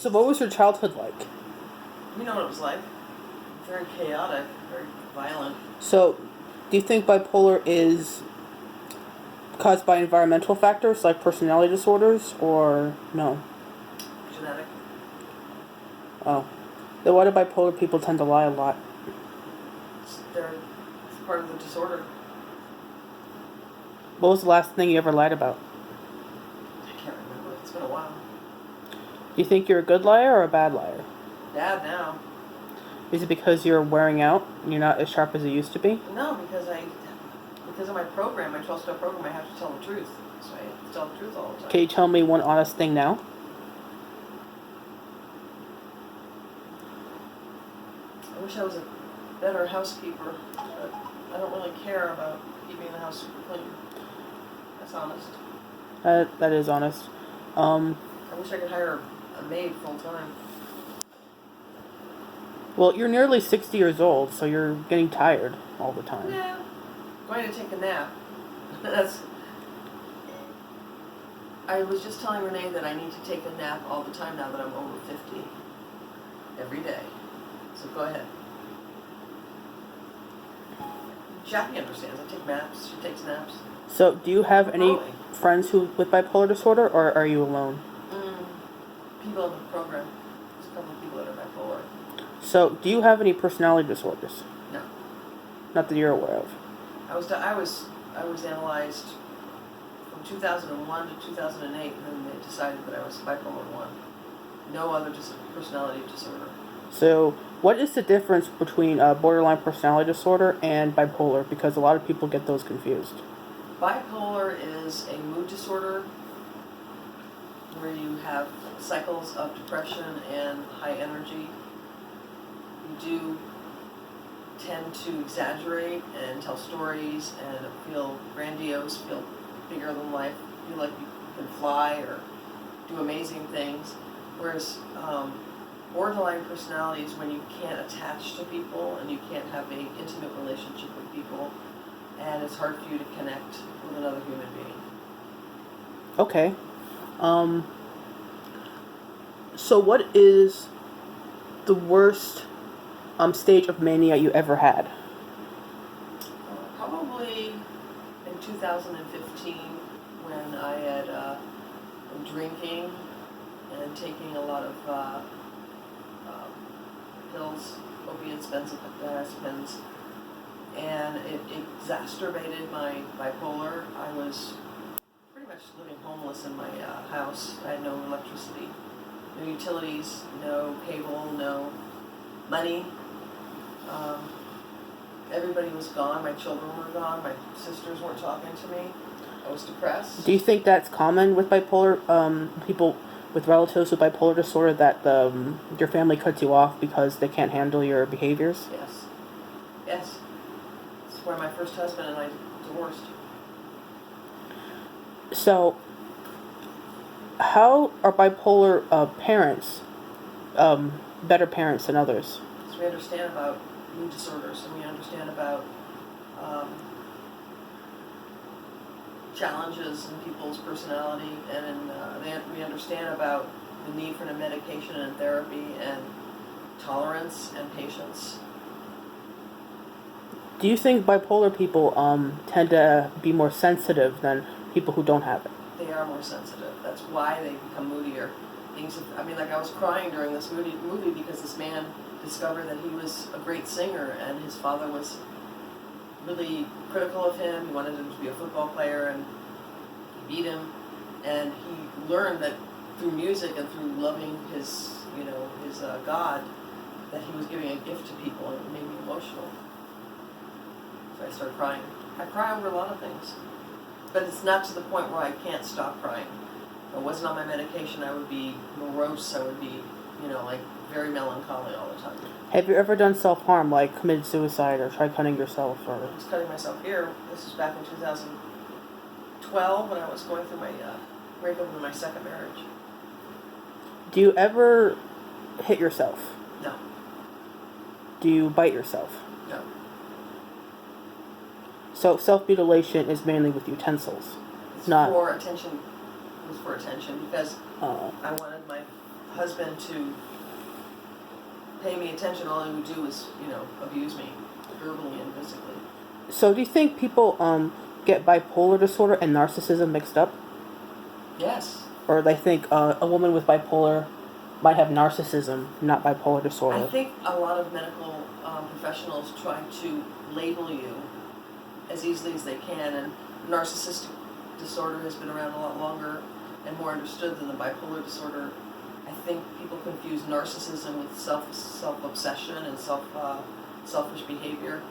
So what was your childhood like? You know what it was like. Very chaotic, very violent. So, do you think bipolar is caused by environmental factors like personality disorders, or no? Genetic. Oh. Then why do bipolar people tend to lie a lot? It's part of the disorder. What was the last thing you ever lied about? I can't remember. It's been a while. Do you think you're a good liar or a bad liar? Bad now. Is it because you're wearing out and you're not as sharp as you used to be? No, because of my program, my 12-step program, I have to tell the truth. So I have to tell the truth all the time. Can you tell me one honest thing now? I wish I was a better housekeeper, but I don't really care about keeping the house super clean. That's honest. That is honest. I wish I could hire a maid full time. Well, you're nearly 60 years old, so you're getting tired all the time. Yeah. Going to take a nap. I was just telling Renee that I need to take a nap all the time now that I'm over 50. Every day. So go ahead. Jackie understands. I take naps. She takes naps. So, do you have any friends with bipolar disorder, or are you alone? People in the program. There's a couple of people that are bipolar. So, do you have any personality disorders? No. Not that you're aware of. I was analyzed from 2001 to 2008, and then they decided that I was bipolar 1. No other personality disorder. So, what is the difference between borderline personality disorder and bipolar? Because a lot of people get those confused. Bipolar is a mood disorder where you have cycles of depression and high energy. You do tend to exaggerate and tell stories and feel grandiose, feel bigger than life, feel like you can fly or do amazing things. Whereas borderline personality is when you can't attach to people and you can't have an intimate relationship with people, and it's hard for you to connect with another human being. Okay. So what is the worst stage of mania you ever had? Probably in 2015 when I had been drinking and taking a lot of pills, opiates, benzodiazepines, and it exacerbated my bipolar. I was pretty much living homeless in my house. I had no electricity, no utilities, no cable, no money. Everybody was gone. My children were gone. My sisters weren't talking to me. I was depressed. Do you think that's common with bipolar people with relatives with bipolar disorder, that your family cuts you off because they can't handle your behaviors? Yes. Yes. This is where my first husband and I divorced. So, how are bipolar parents better parents than others? So we understand about mood disorders, and we understand about challenges in people's personality, and we understand about the need for medication and therapy and tolerance and patience. Do you think bipolar people tend to be more sensitive than people who don't have it? They are more sensitive. That's why they become moodier. I was crying during this movie because this man discovered that he was a great singer, and his father was really critical of him. He wanted him to be a football player, and he beat him. And he learned that through music and through loving his God, that he was giving a gift to people, and it made me emotional. So I started crying. I cry over a lot of things, but it's not to the point where I can't stop crying. If I wasn't on my medication, I would be morose. I would be, very melancholy all the time. Have you ever done self-harm, like committed suicide or tried cutting yourself? Or I was cutting myself here. This was back in 2012 when I was going through my breakup in my second marriage. Do you ever hit yourself? No. Do you bite yourself? No. So self-mutilation is mainly with utensils. It's not for attention. It was for attention because I wanted my husband to pay me attention. All he would do was, abuse me, verbally and physically. So do you think people get bipolar disorder and narcissism mixed up? Yes. Or they think a woman with bipolar might have narcissism, not bipolar disorder? I think a lot of medical professionals try to label you as easily as they can, and narcissistic disorder has been around a lot longer and more understood than the bipolar disorder. I think people confuse narcissism with self-obsession and selfish behavior.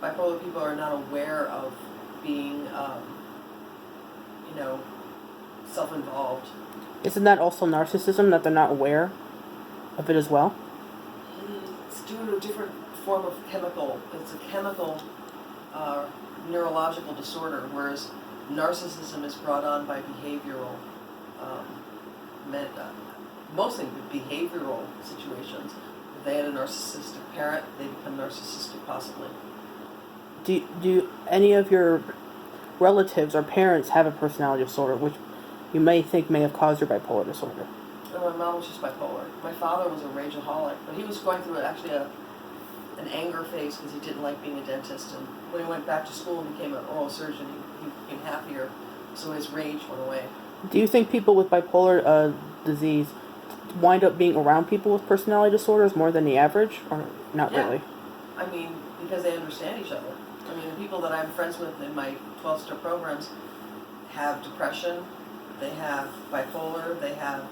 Bipolar people are not aware of being, self-involved. Isn't that also narcissism, that they're not aware of it as well? It's due to a different form of chemical. It's a chemical neurological disorder, whereas narcissism is brought on by behavioral, mostly behavioral situations. If they had a narcissistic parent, they become narcissistic possibly. Do any of your relatives or parents have a personality disorder, which you may think may have caused your bipolar disorder? My mom was just bipolar. My father was a rageaholic, but he was going through an anger phase because he didn't like being a dentist. And when he went back to school and became an oral surgeon, he became happier, so his rage went away. Do you think people with bipolar disease wind up being around people with personality disorders more than the average, or not really? I mean, because they understand each other. I mean, the people that I'm friends with in my 12-step programs have depression, they have bipolar, they have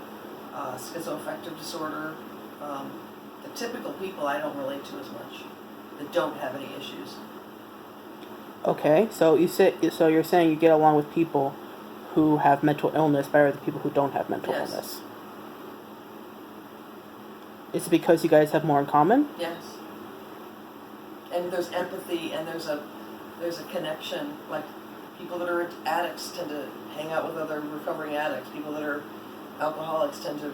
schizoaffective disorder. The typical people I don't relate to as much, that don't have any issues. Okay, so you're saying you get along with people who have mental illness better than people who don't have mental illness. Is it because you guys have more in common? Yes. And there's empathy, and there's a connection. Like, people that are addicts tend to hang out with other recovering addicts. People that are alcoholics tend to,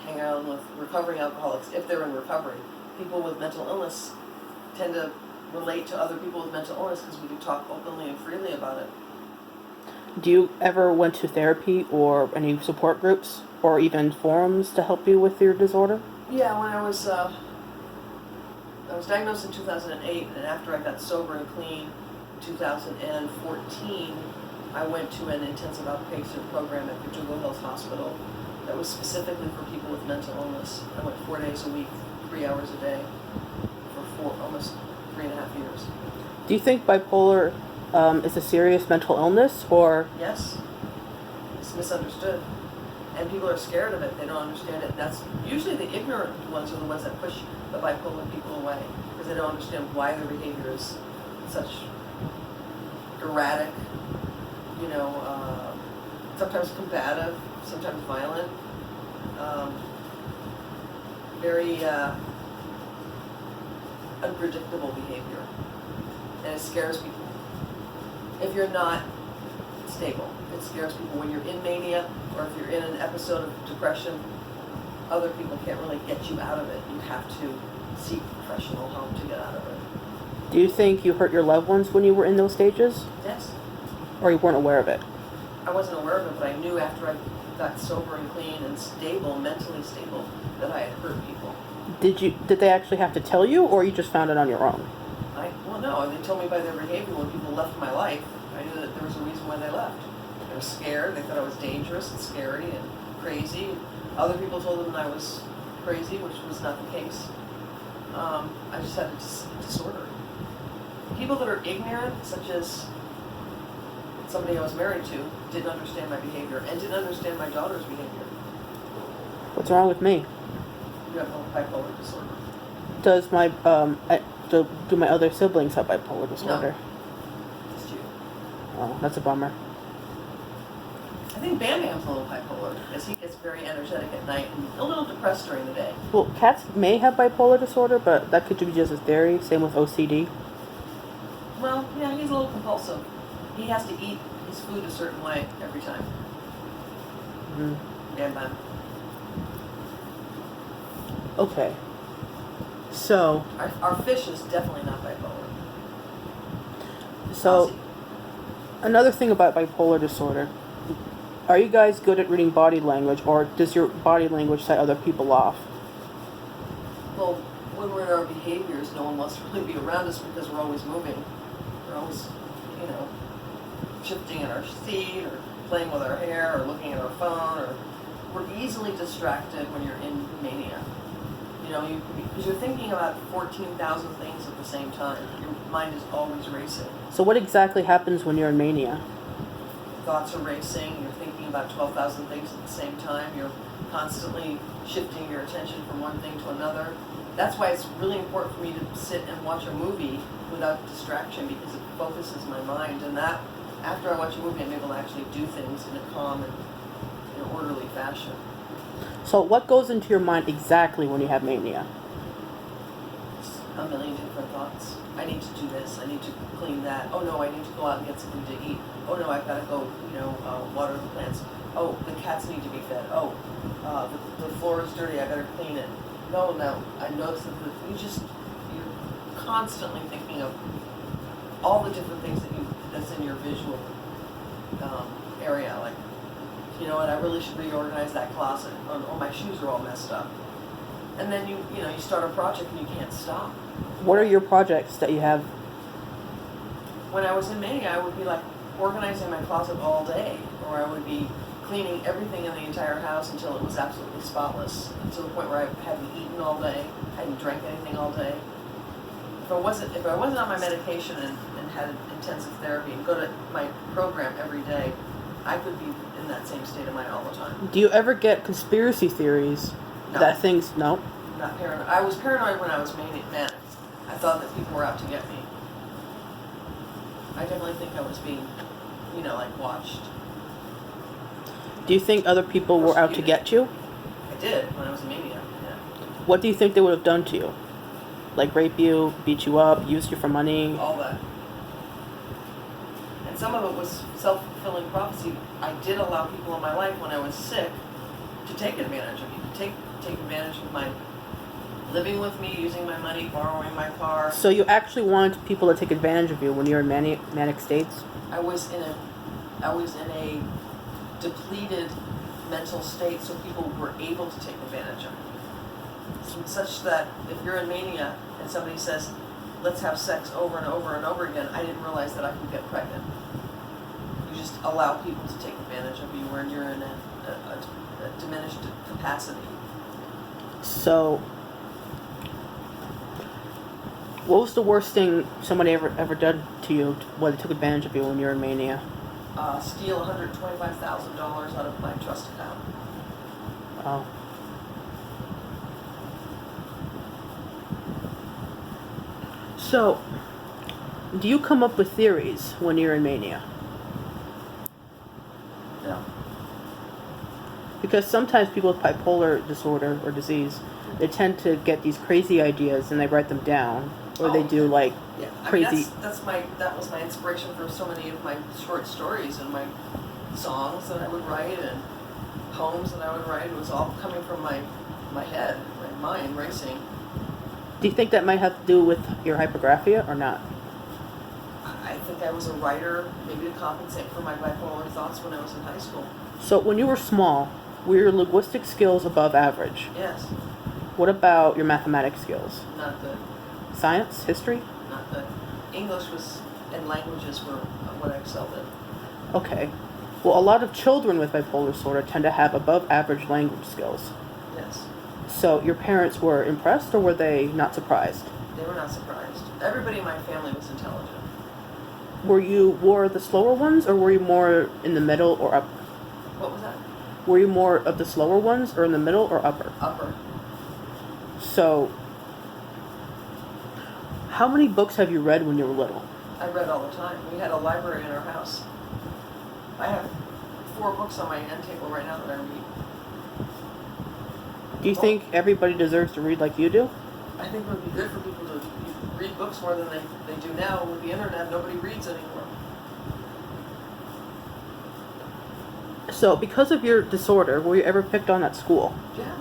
hang out with recovering alcoholics if they're in recovery. People with mental illness tend to relate to other people with mental illness because we can talk openly and freely about it. Do you ever went to therapy or any support groups or even forums to help you with your disorder? Yeah, when I was diagnosed in 2008, and after I got sober and clean in 2014, I went to an intensive outpatient program at Verdugo Hills Hospital that was specifically for people with mental illness. I went 4 days a week, 3 hours a day, for almost 3.5 years. Do you think bipolar is a serious mental illness, or? Yes. It's misunderstood. And people are scared of it. They don't understand it. That's usually the ignorant ones are the ones that push the bipolar people away because they don't understand why their behavior is such erratic, sometimes combative, sometimes violent, very unpredictable behavior. And it scares people. If you're not stable, it scares people. When you're in mania or if you're in an episode of depression, other people can't really get you out of it. You have to seek professional help to get out of it. Do you think you hurt your loved ones when you were in those stages? Yes. Or you weren't aware of it? I wasn't aware of it, but I knew after I got sober and clean and stable, mentally stable, that I had hurt people. Did they actually have to tell you, or you just found it on your own? No, they told me by their behavior when people left my life. I knew that there was a reason why they left. They were scared. They thought I was dangerous and scary and crazy. Other people told them that I was crazy, which was not the case. I just had a disorder. People that are ignorant, such as somebody I was married to, didn't understand my behavior and didn't understand my daughter's behavior. What's wrong with me? You have bipolar disorder. Does my do my other siblings have bipolar disorder? No. Just you. Oh, that's a bummer. I think Bam Bam's a little bipolar because he gets very energetic at night and a little depressed during the day. Well, cats may have bipolar disorder, but that could be just a theory. Same with OCD. Well, yeah, he's a little compulsive. He has to eat his food a certain way every time. Mm-hmm. Bam Bam. Okay. So. Our fish is definitely not bipolar. So, another thing about bipolar disorder, Are you guys good at reading body language, or does your body language set other people off? Well, when we're in our behaviors, no one wants to really be around us because we're always moving. We're always, you know, shifting in our seat or playing with our hair or looking at our phone, or we're easily distracted when you're in mania. You know, because you're thinking about 14,000 things at the same time. Your mind is always racing. So what exactly happens when you're in mania? Thoughts are racing. You're thinking about 12,000 things at the same time. You're constantly shifting your attention from one thing to another. That's why it's really important for me to sit and watch a movie without distraction, because it focuses my mind. And that, after I watch a movie, I'm able to actually do things in a calm and in an orderly fashion. So what goes into your mind exactly when you have mania? A million different thoughts. I need to do this. I need to clean that. Oh no, I need to go out and get something to eat. Oh no, I've got to go, water the plants. Oh, the cats need to be fed. Oh, the floor is dirty. I better clean it. No, I notice that you're constantly thinking of all the different things that's in your visual area. Like, you know what, I really should reorganize that closet. Oh, my shoes are all messed up. And then you start a project and you can't stop. What are your projects that you have? When I was in mania, I would be like organizing my closet all day, or I would be cleaning everything in the entire house until it was absolutely spotless, to the point where I hadn't eaten all day, hadn't drank anything all day. If I wasn't on my medication and had intensive therapy and go to my program every day, I could be in that same state of mind all the time. Do you ever get conspiracy theories that things... No? Not paranoid. I was paranoid when I was manic. I thought that people were out to get me. I definitely think I was being, watched. Do you think other people were out to get you? I did when I was in mania, yeah. What do you think they would have done to you? Like rape you, beat you up, use you for money? All that. And some of it was self-fulfilling prophecy. I did allow people in my life when I was sick to take advantage of me, to take advantage of my living with me, using my money, borrowing my car. So you actually wanted people to take advantage of you when you were in manic states? I was in a depleted mental state, so people were able to take advantage of me. Such that if you're in mania and somebody says, let's have sex over and over and over again, I didn't realize that I could get pregnant. You just allow people to take advantage of you when you're in a diminished capacity. So, what was the worst thing somebody ever done to you when they took advantage of you when you were in mania? Steal $125,000 out of my trust account. Oh. So, do you come up with theories when you're in mania? No. Because sometimes people with bipolar disorder or disease, they tend to get these crazy ideas and they write them down, or they do like crazy. That was my inspiration for so many of my short stories and my songs that I would write and poems that I would write. It was all coming from my head, my mind racing. Do you think that might have to do with your hypergraphia or not? I think I was a writer, maybe to compensate for my bipolar thoughts when I was in high school. So when you were small, were your linguistic skills above average? Yes. What about your mathematics skills? Not good. Science? History? Not good. English and languages were what I excelled in. Okay. Well, a lot of children with bipolar disorder tend to have above average language skills. Yes. So your parents were impressed, or were they not surprised? They were not surprised. Everybody in my family was intelligent. Were you more the slower ones, or were you more in the middle or upper? What was that? Were you more of the slower ones, or in the middle or upper? Upper. So, how many books have you read when you were little? I read all the time. We had a library in our house. I have 4 books on my end table right now that I read. Do you think everybody deserves to read like you do? I think it would be good for people to read books more than they do now. With the internet, nobody reads anymore. So, because of your disorder, were you ever picked on at school? Yeah.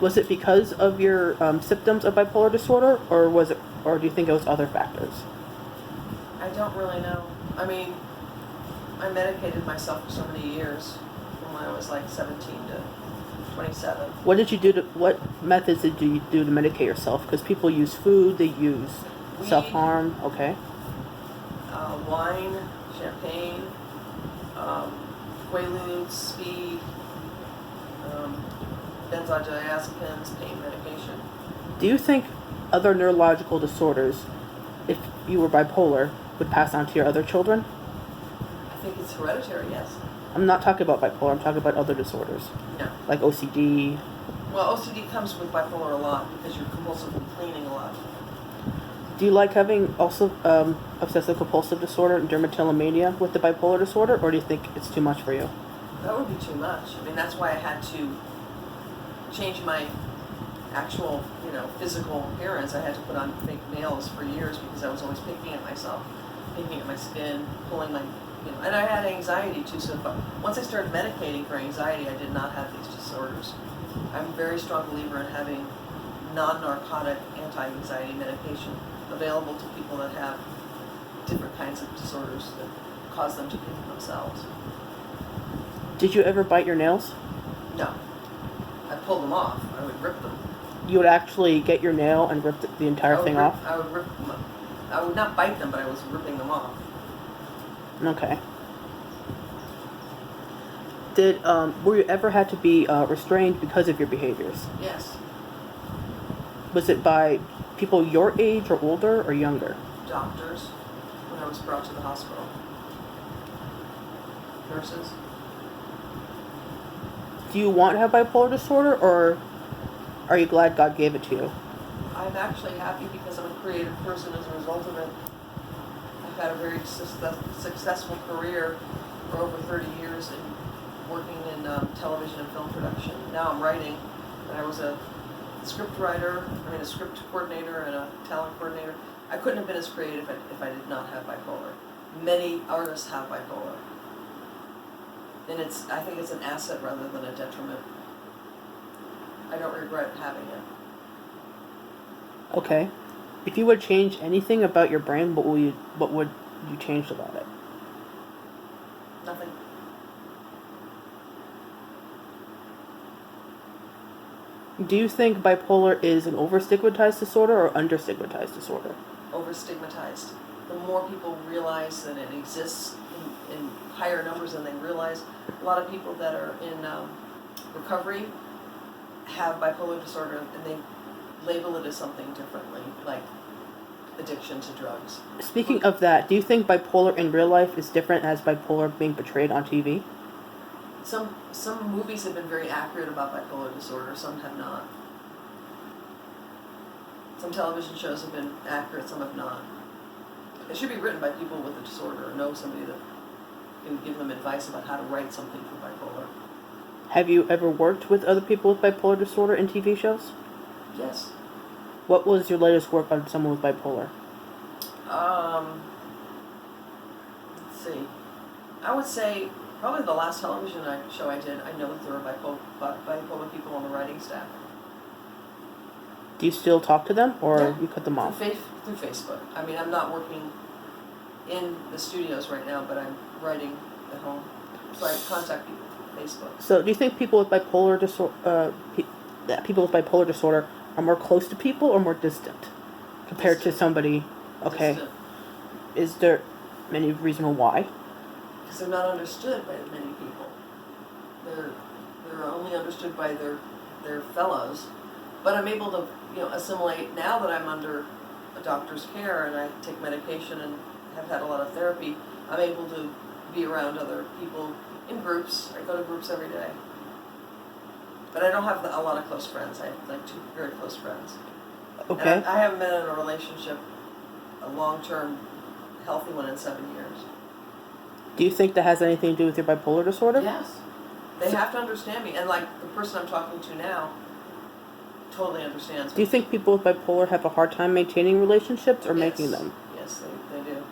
Was it because of your symptoms of bipolar disorder, or do you think it was other factors? I don't really know. I mean, I medicated myself for so many years, from when I was like 17 to 27. What methods did you do to medicate yourself? Because people use food, they use Weed, self-harm. Okay. Wine, champagne, Quaaludes, speed, benzodiazepines, pain medication. Do you think other neurological disorders, if you were bipolar, would pass on to your other children? I think it's hereditary, yes. I'm not talking about bipolar, I'm talking about other disorders. No. Like OCD. Well, OCD comes with bipolar a lot because you're compulsively cleaning a lot. Do you like having also obsessive compulsive disorder and dermatillomania with the bipolar disorder, or do you think it's too much for you? That would be too much. I mean, that's why I had to change my actual, physical appearance. I had to put on fake nails for years because I was always picking at myself, picking at my skin, pulling my, and I had anxiety too. So once I started medicating for anxiety, I did not have these disorders. I'm a very strong believer in having non-narcotic anti-anxiety medication available to people that have different kinds of disorders that cause them to pick themselves. Did you ever bite your nails? No. I pulled them off. I would rip them. You would actually get your nail and rip the entire thing off? I would rip them. I would not bite them, but I was ripping them off. Okay. Were you ever had to be restrained because of your behaviors? Yes. Was it by people your age or older or younger? Doctors, when I was brought to the hospital. Nurses. Do you want to have bipolar disorder, or are you glad God gave it to you? I'm actually happy because I'm a creative person as a result of it. I've had a very successful career for over 30 years in working in television and film production. Now I'm writing, and I was a script coordinator and a talent coordinator. I couldn't have been as creative if I did not have bipolar. Many artists have bipolar. And I think it's an asset rather than a detriment. I don't regret having it. Okay. If you would change anything about your brain, what would you change about it? Nothing. Do you think bipolar is an over-stigmatized disorder or under-stigmatized disorder? Over-stigmatized. The more people realize that it exists in higher numbers than they realize, a lot of people that are in recovery have bipolar disorder, and they label it as something differently, like addiction to drugs. Speaking of that, do you think bipolar in real life is different as bipolar being portrayed on TV? Some movies have been very accurate about bipolar disorder, some have not. Some television shows have been accurate, some have not. It should be written by people with a disorder, or know somebody that can give them advice about how to write something for bipolar. Have you ever worked with other people with bipolar disorder in TV shows? Yes. What was your latest work on someone with bipolar? Let's see. I would say probably the last television show I did, I know that there were bipolar people on the writing staff. Do you still talk to them, or Yeah. you cut them off? Through Facebook. I mean, I'm not working in the studios right now, but I'm writing at home. So I contact people through Facebook. So, do you think people with bipolar disorder are more close to people or more distant compared to somebody? Okay. Distant. Is there any reason why? Because they're not understood by many people. They're only understood by their fellows. But I'm able to, assimilate now that I'm under a doctor's care and I take medication and have had a lot of therapy. I'm able to be around other people in groups. I go to groups every day. But I don't have a lot of close friends. I have like 2 very close friends. Okay. And I haven't been in a relationship, a long-term, healthy one, in 7 years. Do you think that has anything to do with your bipolar disorder? Yes. They have to understand me. And like the person I'm talking to now totally understands me. Do you think people with bipolar have a hard time maintaining relationships or making them? Yes, they do.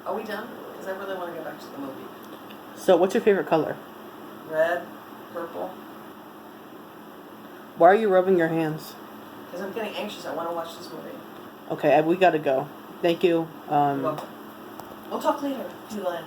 Are we done? Because I really want to get back to the movie. So, what's your favorite color? Red, purple. Why are you rubbing your hands? Because I'm getting anxious. I want to watch this movie. Okay, we gotta go. Thank you. You're welcome. We'll talk later, Julian.